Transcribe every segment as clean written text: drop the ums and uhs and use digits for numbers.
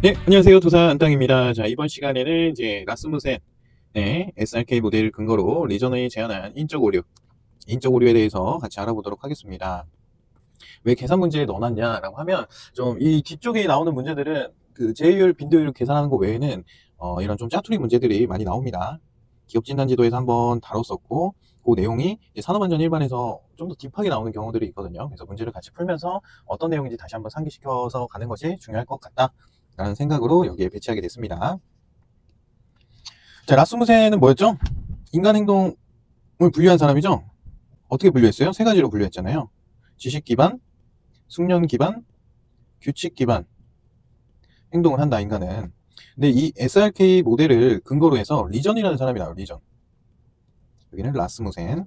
네, 안녕하세요. 도산 안땅입니다. 자, 이번 시간에는 이제 라스무센의 SRK 모델을 근거로 리전이 제안한 인적 오류에 대해서 같이 알아보도록 하겠습니다. 왜 계산 문제에 넣어놨냐라고 하면 좀 이 뒤쪽에 나오는 문제들은 그 제휴율, 빈도율 계산하는 거 외에는 이런 좀 짜투리 문제들이 많이 나옵니다. 기업 진단지도에서 한번 다뤘었고 그 내용이 이제 산업안전 일반에서 좀 더 딥하게 나오는 경우들이 있거든요. 그래서 문제를 같이 풀면서 어떤 내용인지 다시 한번 상기시켜서 가는 것이 중요할 것 같다라는 생각으로 여기에 배치하게 됐습니다. 자, 라스무센은 뭐였죠? 인간 행동을 분류한 사람이죠. 어떻게 분류했어요? 세 가지로 분류했잖아요. 지식 기반, 숙련 기반, 규칙 기반 행동을 한다, 인간은. 근데 이 SRK 모델을 근거로 해서 리전이라는 사람이 나와요. 리전. 여기는 라스무센.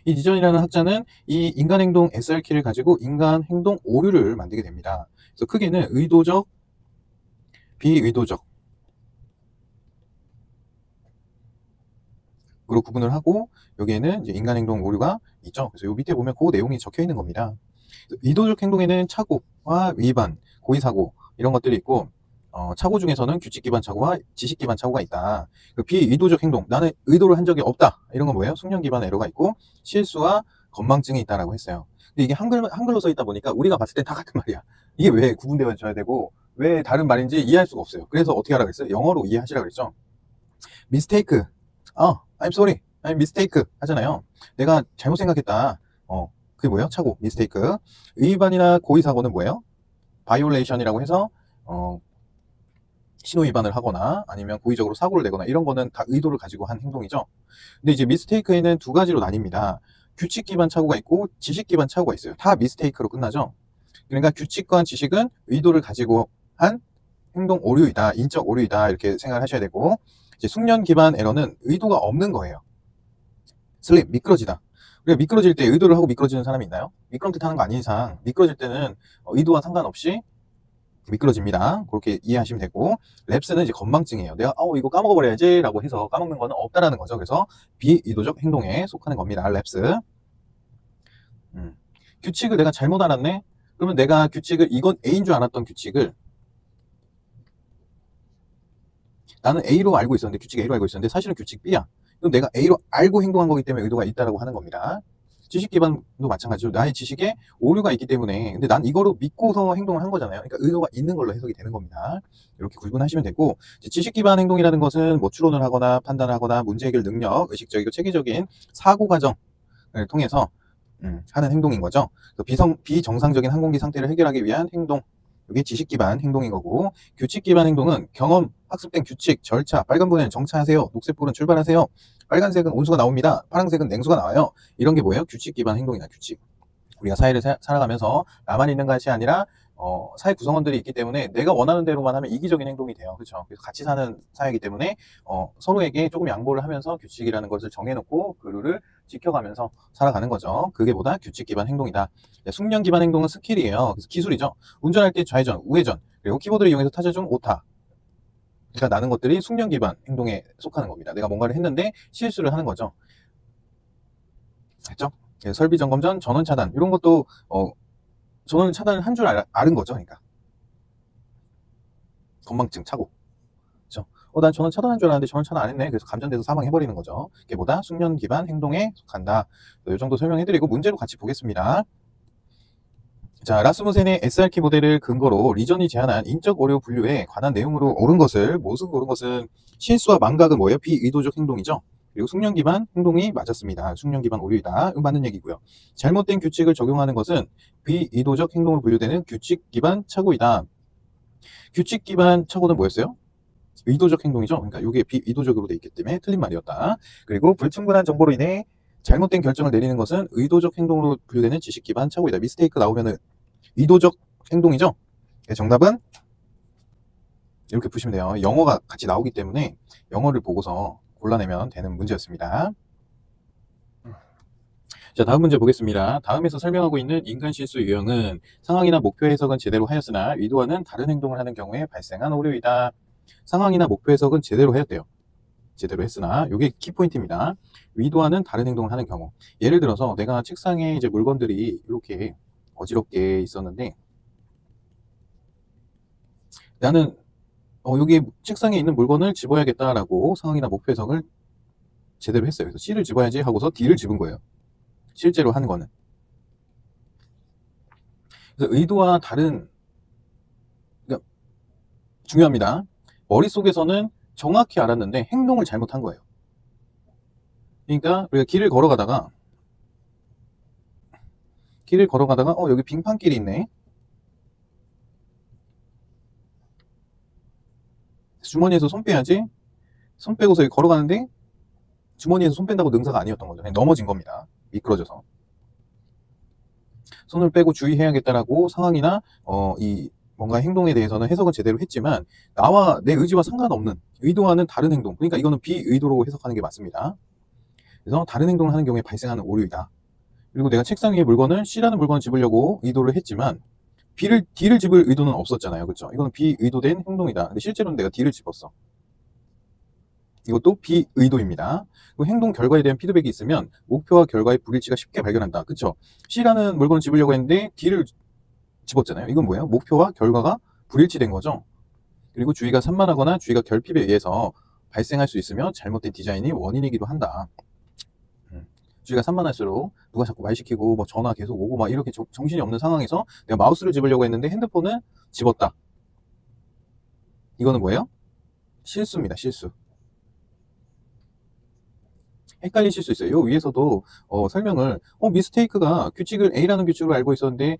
이 리전이라는 학자는 이 인간 행동 SRK를 가지고 인간 행동 오류를 만들게 됩니다. 그래서 크게는 의도적, 비의도적 으로 구분을 하고, 여기에는 이제 인간 행동 오류가 있죠. 그래서 요 밑에 보면 그 내용이 적혀 있는 겁니다. 의도적 행동에는 착오와 위반, 고의사고 이런 것들이 있고, 착오 중에서는 규칙 기반 착오와 지식 기반 착오가 있다. 그 비의도적 행동, 나는 의도를 한 적이 없다, 이런 건 뭐예요? 숙련 기반 에러가 있고 실수와 건망증이 있다라고 했어요. 근데 이게 한글로 써 있다 보니까 우리가 봤을 때 다 같은 말이야. 이게 왜 구분되어져야 되고 왜 다른 말인지 이해할 수가 없어요. 그래서 어떻게 하라 그랬어요? 영어로 이해하시라 그랬죠. 미스테이크, I'm sorry, I'm mistake 하잖아요. 내가 잘못 생각했다. 그게 뭐예요? 착오, 미스테이크. 위반이나 고의 사고는 뭐예요? 바이올레이션이라고 해서 신호 위반을 하거나 아니면 고의적으로 사고를 내거나, 이런 거는 다 의도를 가지고 한 행동이죠. 근데 이제 미스테이크에는 두 가지로 나뉩니다. 규칙 기반 착오가 있고 지식 기반 착오가 있어요. 다 미스테이크로 끝나죠. 그러니까 규칙과 지식은 의도를 가지고 한 행동 오류이다, 인적 오류이다, 이렇게 생각을 하셔야 되고, 이제 숙련 기반 에러는 의도가 없는 거예요. 슬립, 미끄러지다. 우리가 미끄러질 때 의도를 하고 미끄러지는 사람이 있나요? 미끄럼틀 타는 거 아닌 이상 미끄러질 때는 의도와 상관없이 미끄러집니다. 그렇게 이해하시면 되고, 랩스는 이제 건망증이에요. 내가 이거 까먹어버려야지 라고 해서 까먹는 거는 없다라는 거죠. 그래서 비의도적 행동에 속하는 겁니다. 랩스. 규칙을 내가 잘못 알았네? 그러면 내가 규칙을, 이건 A인 줄 알았던 규칙을 나는 A로 알고 있었는데, 규칙 A로 알고 있었는데 사실은 규칙 B야. 그럼 내가 A로 알고 행동한 거기 때문에 의도가 있다라고 하는 겁니다. 지식 기반도 마찬가지로 나의 지식에 오류가 있기 때문에, 근데 난 이거로 믿고서 행동을 한 거잖아요. 그러니까 의도가 있는 걸로 해석이 되는 겁니다. 이렇게 구분하시면 되고, 지식 기반 행동이라는 것은 뭐 추론을 하거나 판단을 하거나 문제 해결 능력, 의식적이고 체계적인 사고 과정을 통해서 하는 행동인 거죠. 비정상적인 항공기 상태를 해결하기 위한 행동, 이게 지식 기반 행동인 거고, 규칙 기반 행동은 경험, 학습된 규칙, 절차, 빨간불은 정차하세요, 녹색불은 출발하세요, 빨간색은 온수가 나옵니다, 파란색은 냉수가 나와요, 이런 게 뭐예요? 규칙 기반 행동이다, 규칙. 우리가 사회를 살아가면서 나만 있는 것이 아니라 사회 구성원들이 있기 때문에 내가 원하는 대로만 하면 이기적인 행동이 돼요. 그렇죠? 그래서 같이 사는 사회이기 때문에 서로에게 조금 양보를 하면서 규칙이라는 것을 정해놓고 그 룰을 지켜가면서 살아가는 거죠. 그게 보다 규칙 기반 행동이다. 숙련 기반 행동은 스킬이에요. 그래서 기술이죠. 운전할 때 좌회전, 우회전, 그리고 키보드를 이용해서 타자 중 오타, 그러니까 나는 것들이 숙련 기반 행동에 속하는 겁니다. 내가 뭔가를 했는데 실수를 하는 거죠. 됐죠? 설비 점검 전 전원 차단, 이런 것도 전원 차단을 한 줄 아는 거죠. 그러니까 건망증, 착오. 그렇죠? 난 전원 차단한 줄 알았는데 전원 차단 안 했네. 그래서 감전돼서 사망해버리는 거죠. 그게 보다 숙련 기반 행동에 속한다. 이 정도 설명해드리고 문제로 같이 보겠습니다. 자, 라스무센의 SRK 모델을 근거로 리전이 제안한 인적 오류 분류에 관한 내용으로 옳은 것은, 실수와 망각은 뭐예요? 비의도적 행동이죠. 그리고 숙련 기반 행동이 맞았습니다. 숙련 기반 오류이다. 이거 맞는 얘기고요. 잘못된 규칙을 적용하는 것은 비의도적 행동으로 분류되는 규칙 기반 착오이다. 규칙 기반 착오는 뭐였어요? 의도적 행동이죠. 그러니까 이게 비의도적으로 돼 있기 때문에 틀린 말이었다. 그리고 불충분한 정보로 인해 잘못된 결정을 내리는 것은 의도적 행동으로 분류되는 지식 기반 착오이다. 미스테이크 나오면은 의도적 행동이죠. 정답은 이렇게 푸시면 돼요. 영어가 같이 나오기 때문에 영어를 보고서 골라내면 되는 문제였습니다. 자, 다음 문제 보겠습니다. 다음에서 설명하고 있는 인간 실수 유형은 상황이나 목표 해석은 제대로 하였으나 의도와는 다른 행동을 하는 경우에 발생한 오류이다. 상황이나 목표 해석은 제대로 하였대요. 제대로 했으나, 이게 키포인트입니다. 의도와는 다른 행동을 하는 경우. 예를 들어서 내가 책상에 이제 물건들이 이렇게 어지럽게 있었는데 나는 여기 책상에 있는 물건을 집어야겠다라고 상황이나 목표 해석을 제대로 했어요. 그래서 C를 집어야지 하고서 D를 집은 거예요. 실제로 한 거는. 그래서 의도와 다른, 그러니까 중요합니다. 머릿속에서는 정확히 알았는데 행동을 잘못한 거예요. 그러니까 우리가 길을 걸어가다가 여기 빙판길이 있네. 주머니에서 손 빼야지. 손 빼고서 여기 걸어가는데 주머니에서 손 뺀다고 능사가 아니었던 거죠. 그냥 넘어진 겁니다. 미끄러져서. 손을 빼고 주의해야겠다라고 상황이나 이 뭔가 행동에 대해서는 해석은 제대로 했지만 나와 내 의지와 상관없는 의도와는 다른 행동, 그러니까 이거는 비의도로 해석하는 게 맞습니다. 그래서 다른 행동을 하는 경우에 발생하는 오류이다. 그리고 내가 책상 위에 물건을 C라는 물건을 집으려고 의도를 했지만 D를 집을 의도는 없었잖아요. 그렇죠? 이거는 비의도된 행동이다. 근데 실제로는 내가 D를 집었어. 이것도 비의도입니다. 그 행동 결과에 대한 피드백이 있으면 목표와 결과의 불일치가 쉽게 발견한다. 그렇죠? C라는 물건을 집으려고 했는데 D를 집었잖아요. 이건 뭐예요? 목표와 결과가 불일치된 거죠. 그리고 주의가 산만하거나 주의가 결핍에 의해서 발생할 수 있으며 잘못된 디자인이 원인이기도 한다. 주의가 산만할수록 누가 자꾸 말 시키고 뭐 전화 계속 오고 막 이렇게 정신이 없는 상황에서 내가 마우스를 집으려고 했는데 핸드폰을 집었다. 이거는 뭐예요? 실수입니다. 실수. 헷갈리실 수 있어요. 요 위에서도 설명을 미스테이크가 규칙을 A라는 규칙으로 알고 있었는데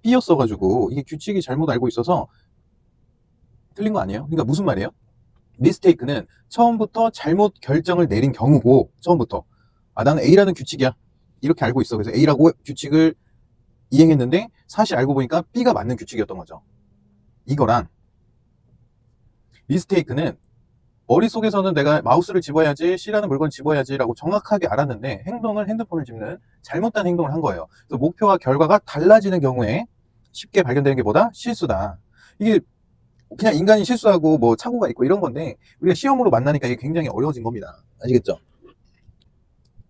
B였어가지고 이게 규칙이 잘못 알고 있어서 틀린 거 아니에요? 그러니까 무슨 말이에요? 미스테이크는 처음부터 잘못 결정을 내린 경우고, 처음부터 나는 A라는 규칙이야 이렇게 알고 있어. 그래서 A라고 규칙을 이행했는데 사실 알고 보니까 B가 맞는 규칙이었던 거죠. 이거랑 미스테이크는 머릿속에서는 내가 마우스를 집어야지, C라는 물건을 집어야지 라고 정확하게 알았는데 행동을 핸드폰을 집는 잘못된 행동을 한 거예요. 그래서 목표와 결과가 달라지는 경우에 쉽게 발견되는 게 뭐다? 실수다. 이게 그냥 인간이 실수하고 뭐 착오가 있고 이런 건데 우리가 시험으로 만나니까 이게 굉장히 어려워진 겁니다. 아시겠죠?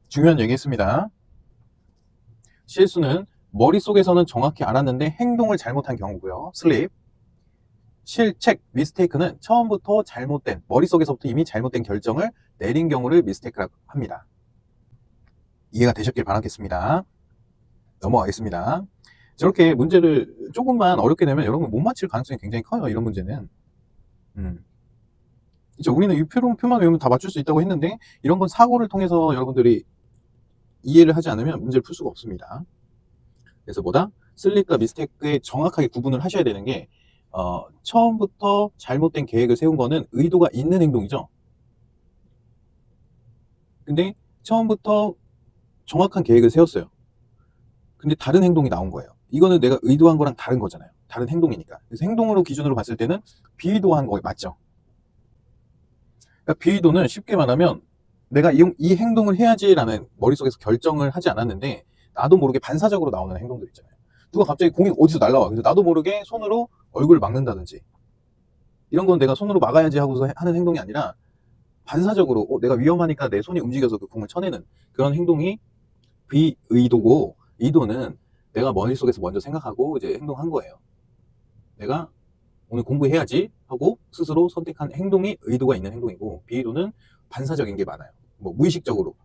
중요한 얘기 했습니다. 실수는 머릿속에서는 정확히 알았는데 행동을 잘못한 경우고요. 슬립. 실책, 미스테이크는 처음부터 잘못된, 머릿속에서부터 이미 잘못된 결정을 내린 경우를 미스테이크라고 합니다. 이해가 되셨길 바라겠습니다. 넘어가겠습니다. 저렇게 문제를 조금만 어렵게 내면 여러분 못 맞힐 가능성이 굉장히 커요. 이런 문제는. 그렇죠? 우리는 이 표만 외우면 다 맞출 수 있다고 했는데 이런 건 사고를 통해서 여러분들이 이해를 하지 않으면 문제를 풀 수가 없습니다. 그래서 뭐다? 슬립과 미스테이크에 정확하게 구분을 하셔야 되는 게 처음부터 잘못된 계획을 세운 거는 의도가 있는 행동이죠. 근데 처음부터 정확한 계획을 세웠어요. 근데 다른 행동이 나온 거예요. 이거는 내가 의도한 거랑 다른 거잖아요. 다른 행동이니까. 그래서 행동으로 기준으로 봤을 때는 비의도한 거 맞죠. 그러니까 비의도는 쉽게 말하면 내가 이 행동을 해야지라는 머릿속에서 결정을 하지 않았는데 나도 모르게 반사적으로 나오는 행동들 있잖아요. 누가 갑자기 공이 어디서 날라와. 그래서 나도 모르게 손으로 얼굴을 막는다든지 이런 건 내가 손으로 막아야지 하고서 하는 행동이 아니라 반사적으로 내가 위험하니까 내 손이 움직여서 그 공을 쳐내는 그런 행동이 비의도고, 의도는 내가 머릿속에서 먼저 생각하고 이제 행동한 거예요. 내가 오늘 공부해야지 하고 스스로 선택한 행동이 의도가 있는 행동이고, 비의도는 반사적인 게 많아요. 뭐 무의식적으로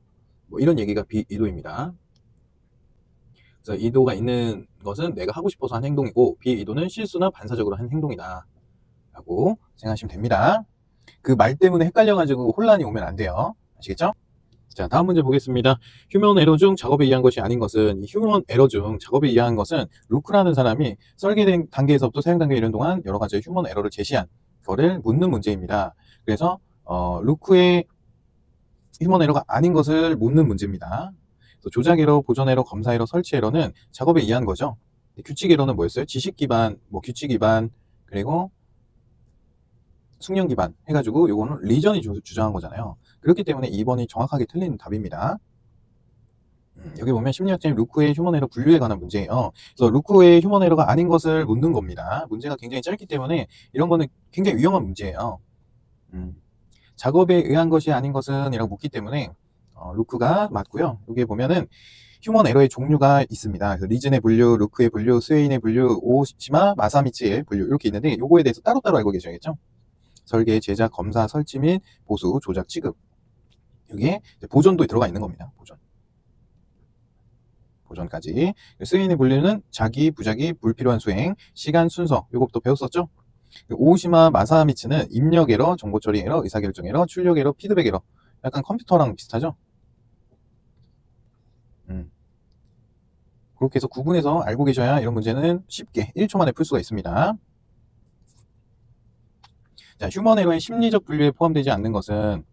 뭐 이런 얘기가 비의도입니다. 그래서 의도가 있는 것은 내가 하고 싶어서 한 행동이고, 비의도는 실수나 반사적으로 한 행동이다 라고 생각하시면 됩니다. 그 말 때문에 헷갈려가지고 혼란이 오면 안 돼요. 아시겠죠? 자, 다음 문제 보겠습니다. 휴먼 에러 중 작업에 의한 것이 아닌 것은, 이 휴먼 에러 중 작업에 의한 것은 루크라는 사람이 설계된 단계에서부터 사용 단계에 이른 동안 여러 가지의 휴먼 에러를 제시한 거를 묻는 문제입니다. 그래서 루크의 휴먼 에러가 아닌 것을 묻는 문제입니다. 조작 에러, 보존 에러, 검사 에러, 설치 에러는 작업에 의한 거죠. 규칙 에러는 뭐였어요? 지식 기반, 뭐 규칙 위반, 그리고 숙련 기반 해가지고 요거는 리전이 주장한 거잖아요. 그렇기 때문에 2번이 정확하게 틀린 답입니다. 여기 보면 심리학자인 루크의 휴먼 에러 분류에 관한 문제예요. 그래서 루크의 휴먼 에러가 아닌 것을 묻는 겁니다. 문제가 굉장히 짧기 때문에 이런 거는 굉장히 위험한 문제예요. 작업에 의한 것이 아닌 것은 이라고 묻기 때문에 루크가 맞고요. 여기 보면은 휴먼 에러의 종류가 있습니다. 그래서 리즌의 분류, 루크의 분류, 스웨인의 분류, 오시마, 마사미치의 분류 이렇게 있는데 요거에 대해서 따로따로 알고 계셔야겠죠. 설계, 제작, 검사, 설치 및 보수, 조작, 취급. 여기에 보존도 들어가 있는 겁니다. 보존까지. 스웨인의 분류는 자기, 부자기, 불필요한 수행, 시간, 순서 요것도 배웠었죠. 오시마, 마사미치는 입력 에러, 정보 처리 에러, 의사결정 에러, 출력 에러, 피드백 에러. 약간 컴퓨터랑 비슷하죠. 그렇게 해서 구분해서 알고 계셔야 이런 문제는 쉽게 1초 만에 풀 수가 있습니다. 자, 휴먼 에러의 심리적 분류에 포함되지 않는 것은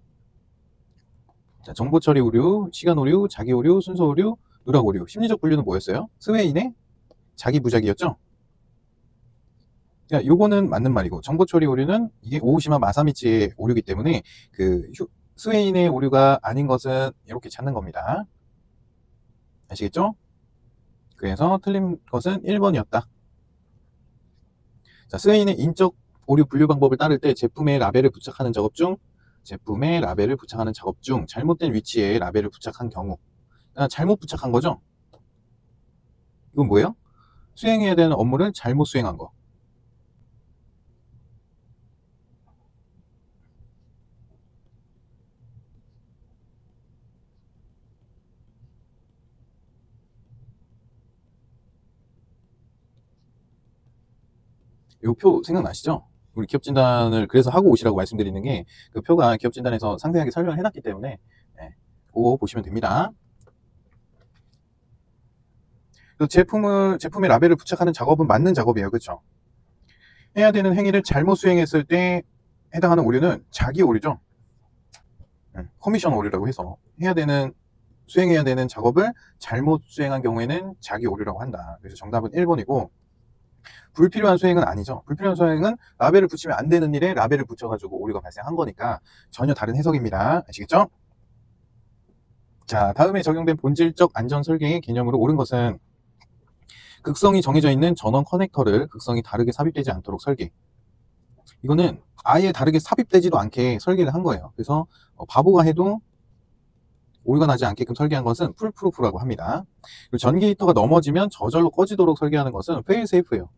자, 정보 처리 오류, 시간 오류, 자기 오류, 순서 오류, 누락 오류. 심리적 분류는 뭐였어요? 스웨인의 자기 부작이었죠? 자, 요거는 맞는 말이고 정보 처리 오류는 이게 오시마 마사미치의 오류이기 때문에 스웨인의 오류가 아닌 것은 이렇게 찾는 겁니다. 아시겠죠? 그래서 틀린 것은 1번이었다. 자, 스웨인의 인적 오류 분류 방법을 따를 때 제품에 라벨을 부착하는 작업 중 잘못된 위치에 라벨을 부착한 경우 잘못 부착한 거죠? 이건 뭐예요? 수행해야 되는 업무를 잘못 수행한 거. 요 표 생각나시죠? 우리 기업 진단을 그래서 하고 오시라고 말씀드리는 게 그 표가 기업 진단에서 상세하게 설명을 해놨기 때문에 그거 보시면 됩니다. 제품의 라벨을 부착하는 작업은 맞는 작업이에요. 그렇죠? 해야 되는 행위를 잘못 수행했을 때 해당하는 오류는 자기 오류죠. 커미션 오류라고 해서 수행해야 되는 작업을 잘못 수행한 경우에는 자기 오류라고 한다. 그래서 정답은 1번이고 불필요한 수행은 아니죠. 불필요한 수행은 라벨을 붙이면 안 되는 일에 라벨을 붙여가지고 오류가 발생한 거니까 전혀 다른 해석입니다. 아시겠죠? 자, 다음에 적용된 본질적 안전 설계의 개념으로 옳은 것은 극성이 정해져 있는 전원 커넥터를 극성이 다르게 삽입되지 않도록 설계. 이거는 아예 다르게 삽입되지도 않게 설계를 한 거예요. 그래서 바보가 해도 오류가 나지 않게끔 설계한 것은 풀프루프라고 합니다. 그리고 전기 히터가 넘어지면 저절로 꺼지도록 설계하는 것은 페일세이프예요.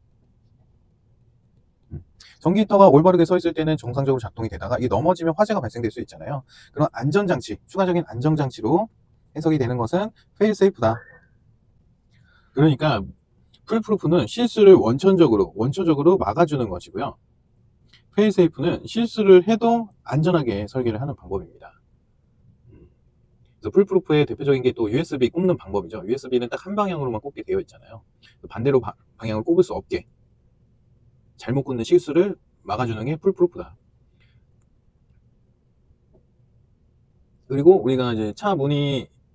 전기 히터가 올바르게 서 있을 때는 정상적으로 작동이 되다가 이게 넘어지면 화재가 발생될 수 있잖아요. 그런 안전장치, 추가적인 안전장치로 해석이 되는 것은 페일세이프다. 그러니까 풀프루프는 실수를 원초적으로 막아주는 것이고요. 페일세이프는 실수를 해도 안전하게 설계를 하는 방법입니다. 그래서 풀프루프의 대표적인 게 또 USB 꼽는 방법이죠. USB는 딱 한 방향으로만 꼽게 되어 있잖아요. 반대로 방향을 꼽을 수 없게 잘못 꽂는 실수를 막아주는 게 풀프루프다. 그리고 우리가 이제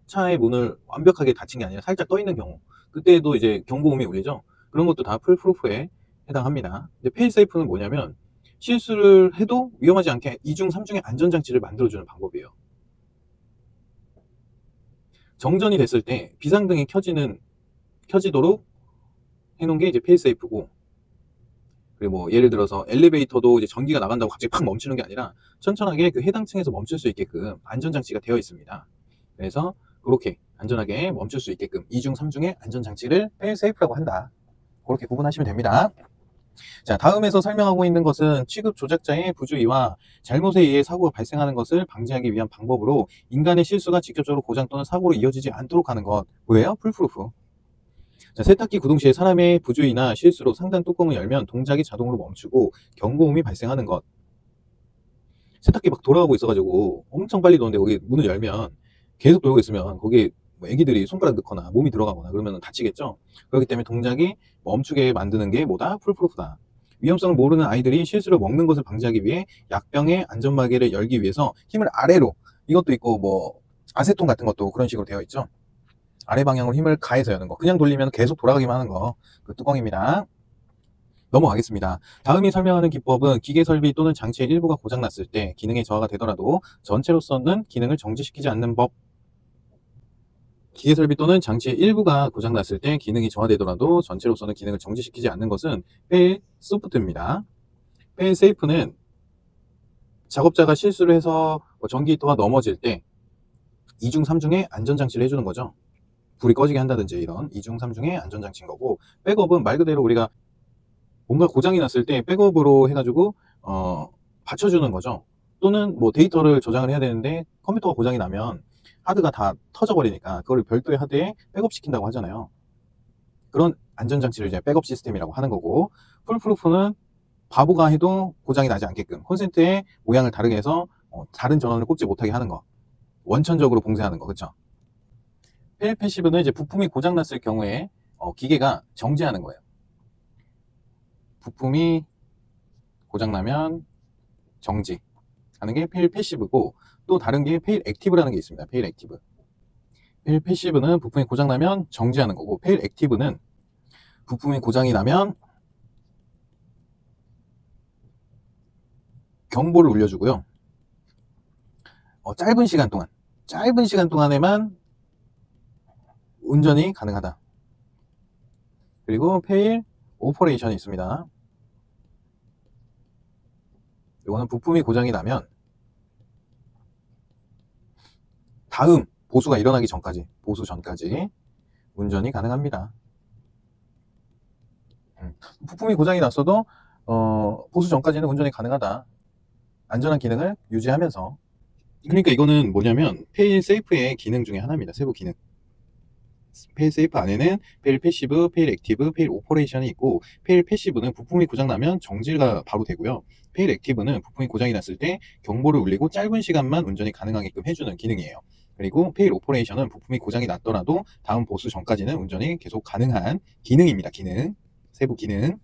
차의 문을 완벽하게 닫힌 게 아니라 살짝 떠 있는 경우, 그때도 이제 경고음이 울리죠. 그런 것도 다 풀프루프에 해당합니다. 근데 페일세이프는 뭐냐면 실수를 해도 위험하지 않게 2중, 3중의 안전장치를 만들어주는 방법이에요. 정전이 됐을 때 비상등이 켜지도록 해놓은 게 이제 페일세이프고, 그리고 뭐 예를 들어서 엘리베이터도 이제 전기가 나간다고 갑자기 팍 멈추는 게 아니라 천천하게 그 해당 층에서 멈출 수 있게끔 안전장치가 되어 있습니다. 그래서 그렇게 안전하게 멈출 수 있게끔 2중, 3중의 안전장치를 페일세이프라고 한다. 그렇게 구분하시면 됩니다. 자, 다음에서 설명하고 있는 것은 취급 조작자의 부주의와 잘못에 의해 사고가 발생하는 것을 방지하기 위한 방법으로 인간의 실수가 직접적으로 고장 또는 사고로 이어지지 않도록 하는 것. 뭐예요? 풀프루프. 자, 세탁기 구동 시에 사람의 부주의나 실수로 상단 뚜껑을 열면 동작이 자동으로 멈추고 경고음이 발생하는 것. 세탁기 막 돌아가고 있어가지고 엄청 빨리 도는데 거기 문을 열면 계속 돌고 있으면 거기에 뭐 애기들이 손가락 넣거나 몸이 들어가거나 그러면 다치겠죠. 그렇기 때문에 동작이 멈추게 만드는 게 뭐다? 풀프루프다. 위험성을 모르는 아이들이 실수로 먹는 것을 방지하기 위해 약병의 안전마개를 열기 위해서 힘을 아래로, 이것도 있고 뭐 아세톤 같은 것도 그런 식으로 되어 있죠. 아래 방향으로 힘을 가해서 여는 거. 그냥 돌리면 계속 돌아가기만 하는 거. 그 뚜껑입니다. 넘어가겠습니다. 다음이 설명하는 기법은 기계 설비 또는 장치의 일부가 고장났을 때 기능의 저하가 되더라도 전체로서는 기능을 정지시키지 않는 법. 기계 설비 또는 장치의 일부가 고장났을 때 기능이 저하되더라도 전체로서는 기능을 정지시키지 않는 것은 페일 소프트입니다. 페일 세이프는 작업자가 실수를 해서 전기 히터가 넘어질 때 2중, 3중의 안전장치를 해주는 거죠. 불이 꺼지게 한다든지 이런 2중, 3중의 안전장치인 거고, 백업은 말 그대로 우리가 뭔가 고장이 났을 때 백업으로 해가지고 받쳐주는 거죠. 또는 뭐 데이터를 저장을 해야 되는데 컴퓨터가 고장이 나면 하드가 다 터져버리니까 그거를 별도의 하드에 백업시킨다고 하잖아요. 그런 안전장치를 이제 백업 시스템이라고 하는 거고, 풀프루프는 바보가 해도 고장이 나지 않게끔 콘센트의 모양을 다르게 해서 다른 전원을 꽂지 못하게 하는 거, 원천적으로 봉쇄하는 거, 그쵸? 페일 패시브는 이제 부품이 고장 났을 경우에 기계가 정지하는 거예요. 부품이 고장나면 정지하는 게 페일 패시브고, 또 다른 게 페일 액티브라는 게 있습니다. 페일 액티브. 페일 패시브는 부품이 고장나면 정지하는 거고, 페일 액티브는 부품이 고장이 나면 경보를 울려주고요. 짧은 시간 동안에만 운전이 가능하다. 그리고 페일 오퍼레이션이 있습니다. 이거는 부품이 고장이 나면 다음 보수가 일어나기 전까지, 보수 전까지 운전이 가능합니다. 부품이 고장이 났어도 보수 전까지는 운전이 가능하다. 안전한 기능을 유지하면서. 그러니까 이거는 뭐냐면 페일 세이프의 기능 중에 하나입니다. 세부 기능. 페일 세이프 안에는 페일 패시브, 페일 액티브, 페일 오퍼레이션이 있고, 페일 패시브는 부품이 고장나면 정지가 바로 되고요. 페일 액티브는 부품이 고장이 났을 때 경보를 울리고 짧은 시간만 운전이 가능하게끔 해주는 기능이에요. 그리고 페일 오퍼레이션은 부품이 고장이 났더라도 다음 보수 전까지는 운전이 계속 가능한 기능입니다. 기능. 세부 기능.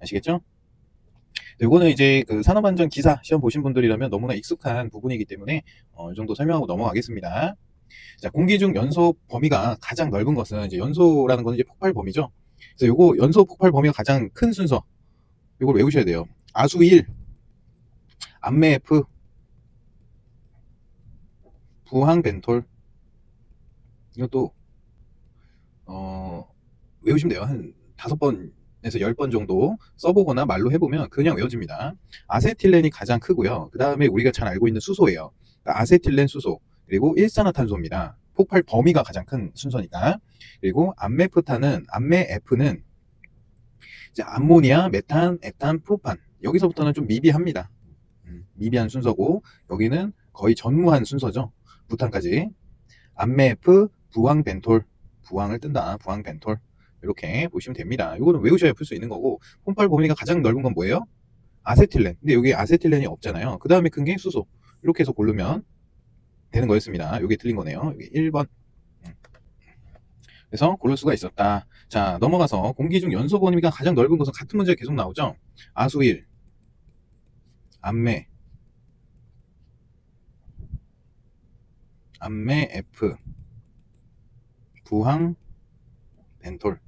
아시겠죠? 이거는 이제 그 산업안전 기사 시험 보신 분들이라면 너무나 익숙한 부분이기 때문에 이 정도 설명하고 넘어가겠습니다. 자, 공기 중 연소 범위가 가장 넓은 것은, 이제 연소라는 것은 이제 폭발 범위죠. 그래서 요거 연소 폭발 범위가 가장 큰 순서, 요걸 외우셔야 돼요. 아수 1, 암메 F, 부항 벤톨. 이것도 외우시면 돼요. 한 5번에서 10번 정도 써보거나 말로 해보면 그냥 외워집니다. 아세틸렌이 가장 크고요. 그 다음에 우리가 잘 알고 있는 수소예요. 그러니까 아세틸렌, 수소, 그리고 일산화탄소입니다. 폭발 범위가 가장 큰 순서니까. 그리고 암메프탄은, 암메F는 이제 암모니아, 메탄, 에탄, 프로판. 여기서부터는 좀 미비합니다. 미비한 순서고, 여기는 거의 전무한 순서죠. 부탄까지. 암메F, 부항 벤톨. 부항을 뜬다. 부항 벤톨. 이렇게 보시면 됩니다. 이거는 외우셔야 풀 수 있는 거고, 폭발 범위가 가장 넓은 건 뭐예요? 아세틸렌. 근데 여기 아세틸렌이 없잖아요. 그 다음에 큰 게 수소. 이렇게 해서 고르면 되는 거였습니다. 이게 틀린 거네요. 여기 1번. 그래서 고를 수가 있었다. 자, 넘어가서 공기 중 연소 범위가 가장 넓은 것은 같은 문제가 계속 나오죠. 아수 1, 암메, 암메 F, 부항 벤톨.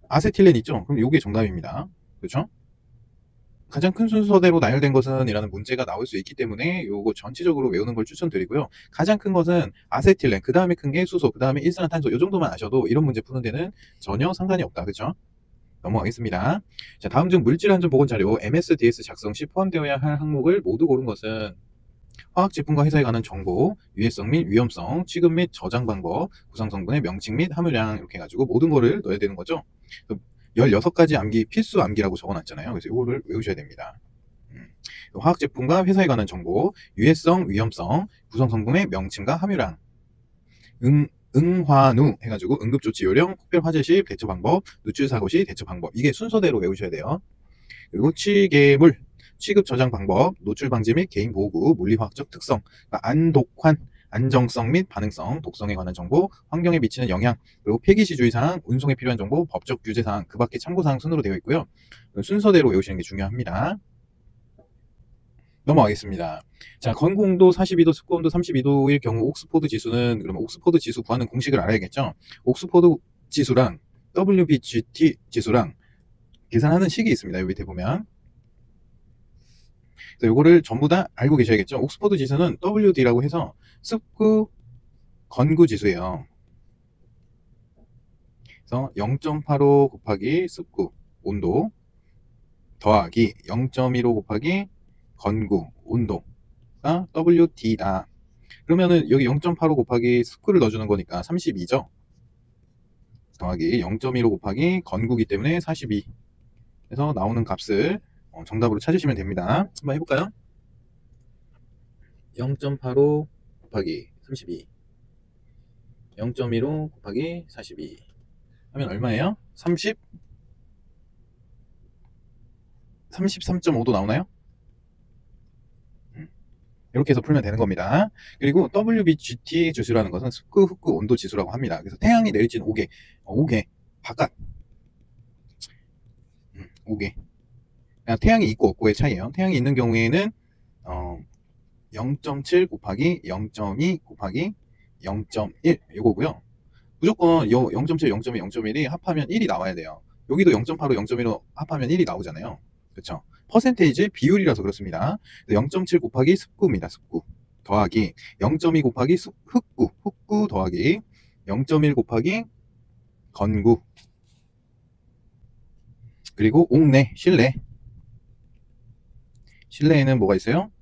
아세틸렌 있죠? 그럼 이게 정답입니다. 그렇죠? 가장 큰 순서대로 나열된 것은 이라는 문제가 나올 수 있기 때문에 요거 전체적으로 외우는 걸 추천드리고요. 가장 큰 것은 아세틸렌, 그 다음에 큰 게 수소, 그 다음에 일산화탄소, 요 정도만 아셔도 이런 문제 푸는 데는 전혀 상관이 없다. 그렇죠? 넘어가겠습니다. 자, 다음 중 물질 안전 보건 자료 MSDS 작성 시 포함되어야 할 항목을 모두 고른 것은 화학 제품과 회사에 관한 정보, 유해성 및 위험성, 취급 및 저장 방법, 구성 성분의 명칭 및 함유량, 이렇게 해가지고 모든 거를 넣어야 되는 거죠. 16가지 암기, 필수 암기라고 적어놨잖아요. 그래서 이거를 외우셔야 됩니다. 화학 제품과 회사에 관한 정보, 유해성, 위험성, 구성 성분의 명칭과 함유량, 응화누 해가지고 응급조치 요령, 특별 화재 시 대처 방법, 누출 사고 시 대처 방법. 이게 순서대로 외우셔야 돼요. 그리고 취계물, 취급 저장 방법, 노출 방지 및 개인 보호구, 물리화학적 특성, 그러니까 안독환, 안정성 및 반응성, 독성에 관한 정보, 환경에 미치는 영향, 그리고 폐기시 주의사항, 운송에 필요한 정보, 법적 규제사항, 그 밖에 참고사항 순으로 되어 있고요. 순서대로 외우시는 게 중요합니다. 넘어가겠습니다. 자, 건고온도 42도, 습고온도 32도일 경우 옥스포드 지수는, 그러면 옥스포드 지수 구하는 공식을 알아야겠죠? 옥스포드 지수랑 WBGT 지수랑 계산하는 식이 있습니다. 여기 밑에 보면. 그래서 요거를 전부 다 알고 계셔야겠죠? 옥스포드 지수는 WD라고 해서 습구 건구 지수예요. 그래서 0.85 곱하기 습구 온도 더하기 0.15 곱하기 건구 온도가 WD다. 그러면은 여기 0.85 곱하기 스크를 넣어주는 거니까 32죠. 더하기 0.15 곱하기 건구기 때문에 42. 그래서 나오는 값을 정답으로 찾으시면 됩니다. 한번 해볼까요? 0.85 곱하기 32, 0.15 곱하기 42 하면 얼마예요? 33.5도 나오나요? 이렇게 해서 풀면 되는 겁니다. 그리고 WBGT 지수라는 것은 습구, 흡구, 온도 지수라고 합니다. 그래서 태양이 내리쬐는 5개 바깥 5개. 그냥 태양이 있고 없고의 차이예요. 태양이 있는 경우에는 0.7 곱하기 0.2 곱하기 0.1 이거고요. 무조건 0.7, 0.2, 0.1이 합하면 1이 나와야 돼요. 여기도 0.85, 0.1로 합하면 1이 나오잖아요. 그렇죠? 퍼센테이지 비율이라서 그렇습니다. 0.7 곱하기 습구입니다. 습구 더하기 0.2 곱하기 흡구, 흡구 더하기 0.1 곱하기 건구, 그리고 옥내, 실내에는 뭐가 있어요?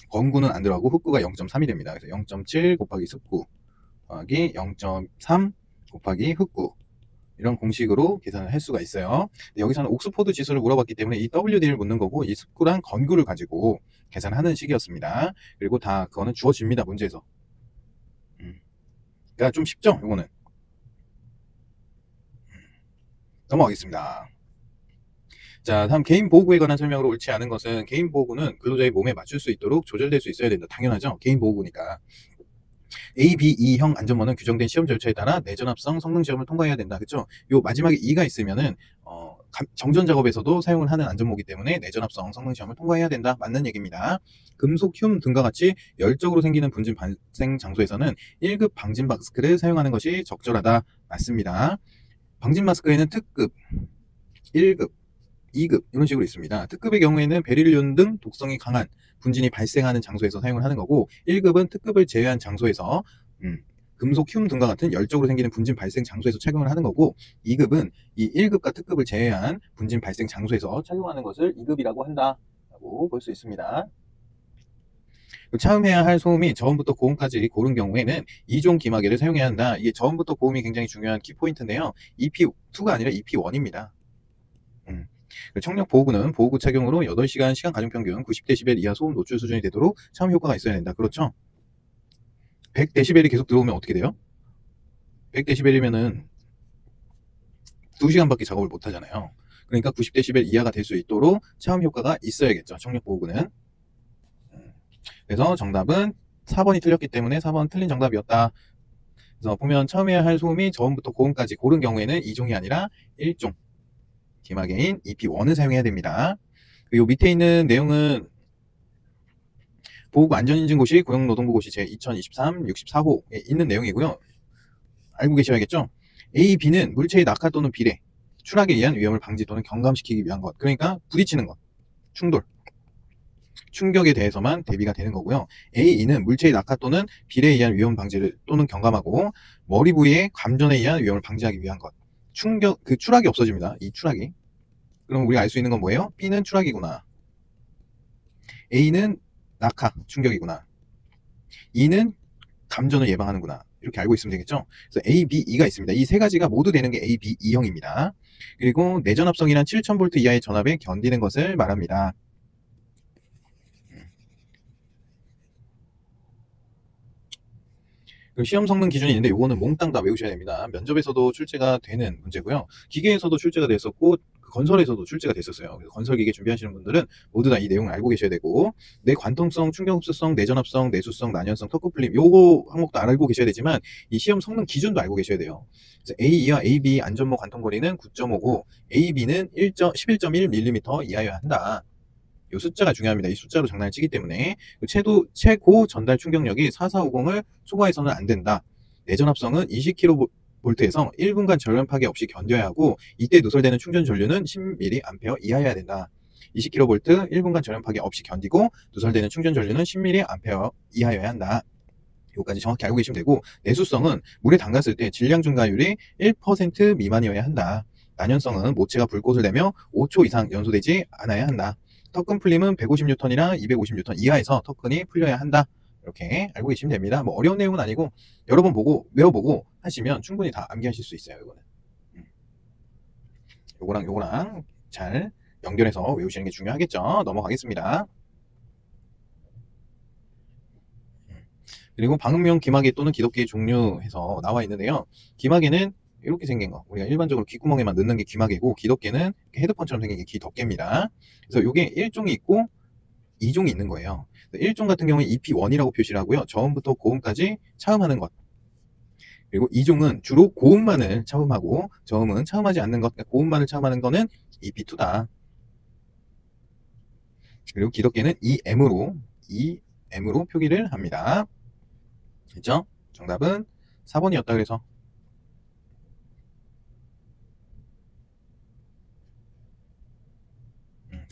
건구는 안 들어가고 흡구가 0.3이 됩니다. 그래서 0.7 곱하기 습구 더하기 0.3 곱하기 흡구, 이런 공식으로 계산을 할 수가 있어요. 여기서는 옥스포드 지수를 물어봤기 때문에 이 WD를 묻는 거고, 이 습구랑 건구를 가지고 계산하는 식이었습니다. 그리고 다 그거는 주어집니다, 문제에서. 그러니까 좀 쉽죠, 이거는. 넘어가겠습니다. 자, 다음 개인 보호구에 관한 설명으로 옳지 않은 것은, 개인 보호구는 근로자의 몸에 맞출 수 있도록 조절될 수 있어야 된다. 당연하죠, 개인 보호구니까. A, B, E형 안전모는 규정된 시험 절차에 따라 내전압성 성능 시험을 통과해야 된다. 그렇죠? 요 마지막에 E가 있으면은 정전 작업에서도 사용을 하는 안전모이기 때문에 내전압성 성능 시험을 통과해야 된다. 맞는 얘기입니다. 금속, 흉 등과 같이 열적으로 생기는 분진 발생 장소에서는 1급 방진 마스크를 사용하는 것이 적절하다. 맞습니다. 방진 마스크에는 특급, 1급, 2급 이런 식으로 있습니다. 특급의 경우에는 베릴륨 등 독성이 강한 분진이 발생하는 장소에서 사용을 하는 거고, 1급은 특급을 제외한 장소에서 금속, 흉 등과 같은 열적으로 생기는 분진 발생 장소에서 착용을 하는 거고, 2급은 이 1급과 특급을 제외한 분진 발생 장소에서 착용하는 것을 2급이라고 한다고 볼 수 있습니다. 차음해야 할 소음이 저음부터 고음까지 고른 경우에는 2종 기마개를 사용해야 한다. 이게 저음부터 고음이 굉장히 중요한 키포인트인데요. EP2가 아니라 EP1입니다. 청력 보호구는 보호구 착용으로 8시간 시간 가중평균 90dB 이하 소음 노출 수준이 되도록 차음 효과가 있어야 된다. 그렇죠? 100dB이 계속 들어오면 어떻게 돼요? 100dB이면은 2시간밖에 작업을 못 하잖아요. 그러니까 90dB 이하가 될 수 있도록 차음 효과가 있어야겠죠, 청력 보호구는. 그래서 정답은 4번이 틀렸기 때문에 4번 틀린 정답이었다. 그래서 보면 차음해야 할 소음이 저음부터 고음까지 고른 경우에는 2종이 아니라 1종 기마개인 EP1을 사용해야 됩니다. 그리고 밑에 있는 내용은 보호구 안전인증고시 고용노동부고시 제2023 64호에 있는 내용이고요. 알고 계셔야겠죠? A, B는 물체의 낙하 또는 비례, 추락에 의한 위험을 방지 또는 경감시키기 위한 것. 그러니까 부딪히는 것, 충돌, 충격에 대해서만 대비가 되는 거고요. A, E는 물체의 낙하 또는 비례에 의한 위험 방지를 또는 경감하고, 머리 부위의 감전에 의한 위험을 방지하기 위한 것. 추락이 없어집니다. 이 추락이. 그럼 우리가 알 수 있는 건 뭐예요? B는 추락이구나. A는 낙하, 충격이구나. E는 감전을 예방하는구나. 이렇게 알고 있으면 되겠죠? 그래서 A, B, E가 있습니다. 이 세 가지가 모두 되는 게 A, B, E형입니다. 그리고 내전압성이란 7000V 이하의 전압에 견디는 것을 말합니다. 시험 성능 기준이 있는데 요거는 몽땅 다 외우셔야 됩니다. 면접에서도 출제가 되는 문제고요. 기계에서도 출제가 됐었고 건설에서도 출제가 됐었어요. 그래서 건설기계 준비하시는 분들은 모두 다 이 내용을 알고 계셔야 되고, 내관통성, 충격흡수성, 내전압성, 내수성, 난연성, 터크풀림 요거 항목도 알고 계셔야 되지만 이 시험 성능 기준도 알고 계셔야 돼요. 그래서 A2와 AB 안전모 관통거리는 9.5고 AB는 11.1mm 이하여야 한다. 이 숫자가 중요합니다. 이 숫자로 장난을 치기 때문에 최고 전달 충격력이 4450을 초과해서는 안 된다. 내전압성은 20kV에서 1분간 전원 파괴 없이 견뎌야 하고, 이때 누설되는 충전 전류는 10mA 이하여야 된다. 20kV 1분간 전원 파괴 없이 견디고 누설되는 충전 전류는 10mA 이하여야 한다. 이거까지 정확히 알고 계시면 되고, 내수성은 물에 담갔을 때 질량 증가율이 1% 미만이어야 한다. 난연성은 모체가 불꽃을 내며 5초 이상 연소되지 않아야 한다. 터큰 풀림은 150N이나 250N 이하에서 터큰이 풀려야 한다. 이렇게 알고 계시면 됩니다. 뭐 어려운 내용은 아니고 여러 번 보고 외워보고 하시면 충분히 다 암기하실 수 있어요. 이거는 요거랑 잘 연결해서 외우시는 게 중요하겠죠. 넘어가겠습니다. 그리고 방음용 귀마개 또는 기덮개 종류 해서 나와 있는데요. 귀마개는 이렇게 생긴 거, 우리가 일반적으로 귓구멍에만 넣는 게 귀마개고, 기덮개는 헤드폰처럼 생긴 게 기덮개입니다. 그래서 이게 1종이 있고 2종이 있는 거예요. 1종 같은 경우는 EP1이라고 표시를 하고요. 저음부터 고음까지 차음하는 것. 그리고 2종은 주로 고음만을 차음하고 저음은 차음하지 않는 것, 그러니까 고음만을 차음하는 거는 EP2다. 그리고 기덮개는 EM으로 표기를 합니다. 됐죠? 정답은 4번이었다 그래서.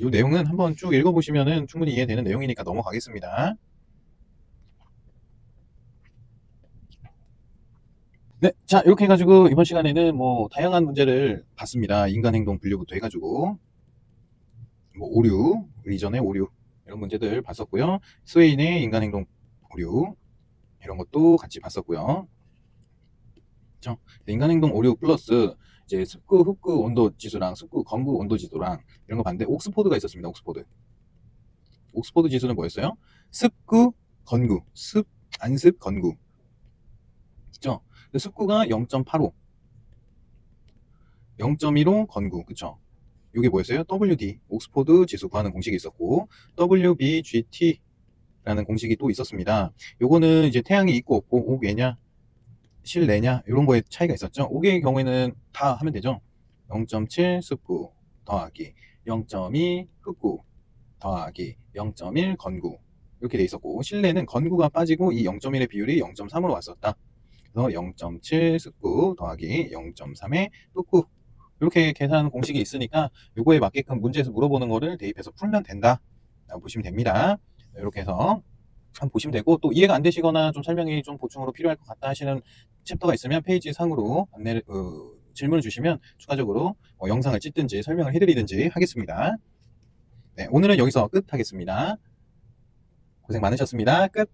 이 내용은 한번 쭉 읽어보시면 충분히 이해되는 내용이니까 넘어가겠습니다. 네, 자, 이렇게 해가지고 이번 시간에는 뭐 다양한 문제를 봤습니다. 인간행동 분류부터 해가지고 뭐 오류, 의전의 오류 이런 문제들 봤었고요. 스웨인의 인간행동 오류 이런 것도 같이 봤었고요. 그렇죠? 인간행동 오류 플러스 이제 습구, 흡구 온도 지수랑 습구, 건구 온도 지수랑 이런 거 봤는데 옥스포드가 있었습니다. 옥스포드 지수는 뭐였어요? 습구, 건구, 안습, 건구. 그죠? 습구가 0.85, 0.15 건구, 그쵸? 이게 뭐였어요? WD, 옥스포드 지수 구하는 공식이 있었고, WBGT라는 공식이 또 있었습니다. 요거는 이제 태양이 있고 없고, 옥외냐, 실내냐, 이런 거에 차이가 있었죠. 옥의 경우에는 다 하면 되죠. 0.7 습구 더하기 0.2 흡구 더하기 0.1 건구. 이렇게 돼 있었고, 실내는 건구가 빠지고 이 0.1의 비율이 0.3으로 왔었다. 그래서 0.7 습구 더하기 0.3의 흡구. 이렇게 계산 공식이 있으니까 요거에 맞게끔 문제에서 물어보는 거를 대입해서 풀면 된다 라고 보시면 됩니다. 이렇게 해서 한번 보시면 되고, 또 이해가 안 되시거나 좀 설명이 좀 보충으로 필요할 것 같다 하시는 챕터가 있으면 페이지 상으로 안내를 질문을 주시면 추가적으로 영상을 찍든지 설명을 해드리든지 하겠습니다. 네, 오늘은 여기서 끝 하겠습니다. 고생 많으셨습니다. 끝.